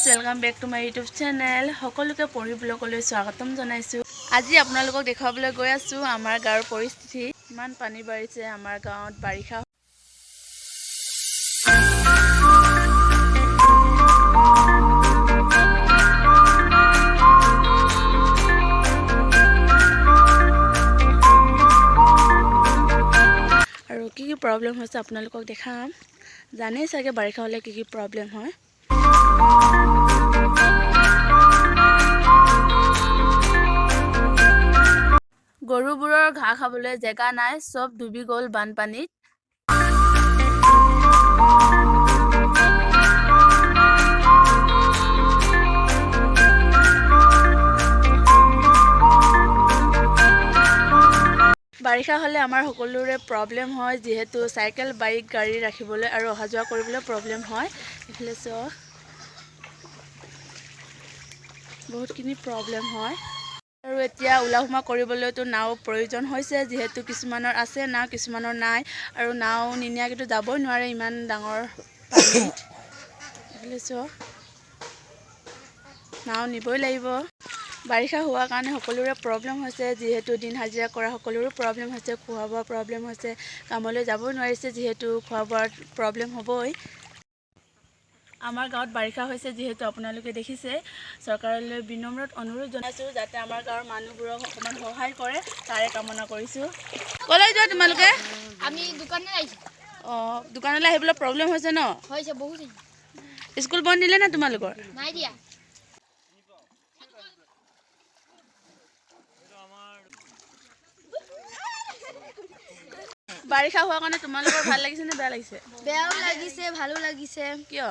Guys welcome back to my YouTube channel. সকলোকে পঢ়ি ব্লগলৈ স্বাগতম জনাইছোঁ। আজি আপোনালোকক দেখুৱাবলৈ গৈ আছোঁ আমাৰ গাঁৱৰ পৰিস্থিতি। ইমান পানী বাঢ়িছে আমাৰ গাঁৱত বাৰিষা। আৰু কি প্ৰব্লেম হৈছে আপোনালোকক দেখাম। জানেই চাগে বাৰিষা হ'লে কি প্ৰব্লেম হয়। গৰুবোৰৰ ঘাঁহ খাবলৈ জেগা নাই, চব ডুবি গ'ল বানপানীত। বাৰিষা হ'লে আমাৰ সকলোৰে প্ৰব্লেম হয়, যিহেতু চাইকেল বাইক গাড়ী ৰাখিবলৈ আৰু অহা যোৱা কৰিবলৈ প্ৰব্লেম হয়। এইফালে চাওক বহুতখিনি প্ৰব্লেম হয়। আৰু এতিয়া ওলা সোমোৱা কৰিবলৈতো নাও প্ৰয়োজন হৈছে, যিহেতু কিছুমানৰ আছে নাও কিছুমানৰ নাই, আৰু নাও নিনিয়াকৈতো যাবই নোৱাৰে ইমান ডাঙৰ পানীত। এইফালে চাওক নাও নিবই লাগিব। বাৰিষা হোৱাৰ কাৰণে সকলোৰে প্ৰব্লেম হৈছে, যিহেতু দিন হাজিৰা কৰা সকলোৰে প্ৰব্লেম হৈছে, খোৱা বোৱা প্ৰব্লেম হৈছে, কামলৈ যাবই নোৱাৰিছে যিহেতু খোৱা বোৱাৰ প্ৰব্লেম হ'বই। আমাৰ গাঁৱত বাৰিষা হৈছে যিহেতু আপোনালোকে দেখিছে, চৰকাৰলৈ বিনম্ৰত অনুৰোধ জনাইছোঁ যাতে আমাৰ গাঁৱৰ মানুহবোৰক অকণমান সহায় কৰে, তাৰে কামনা কৰিছোঁ। ক'লৈ যোৱা তোমালোকে? আমি দোকানলৈ আহিছোঁ। অঁ, দোকানলৈ আহিবলৈ প্ৰব্লেম হৈছে ন? হৈছে বহুত। স্কুল বন্ধ দিলে নে তোমালোকৰ? নাই দিয়া। বাৰিষা হোৱাৰ কাৰণে তোমালোকৰ ভাল লাগিছে নে বেয়া লাগিছে? বেয়াও লাগিছে ভালো লাগিছে। কিয়?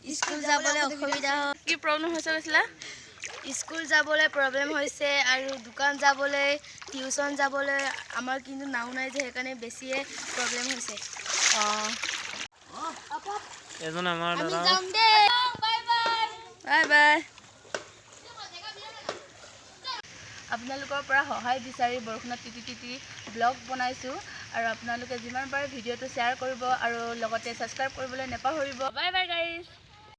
স্কুল যাবলৈ অসুবিধা হয়। কি প্ৰব্লেম হৈছে কৈছিলা? স্কুল যাবলৈ প্ৰব্লেম হৈছে আৰু দোকান যাবলৈ, টিউশ্যন যাবলৈ। আমাৰ কিন্তু নাও নাই যে সেইকাৰণে বেছিয়ে প্ৰব্লেম হৈছে। আমি যাম দেই। Bye bye. আপোনালোকৰ পৰা সহায় বিচাৰি বৰষুণত তিতি তিতি ব্লগ বনাইছোঁ, আৰু আপোনালোকে যিমান পাৰে ভিডিঅ'টো শ্বেয়াৰ কৰিব আৰু লগতে ছাবস্ক্ৰাইব কৰিবলৈ নাপাহৰিব। Bye bye guys.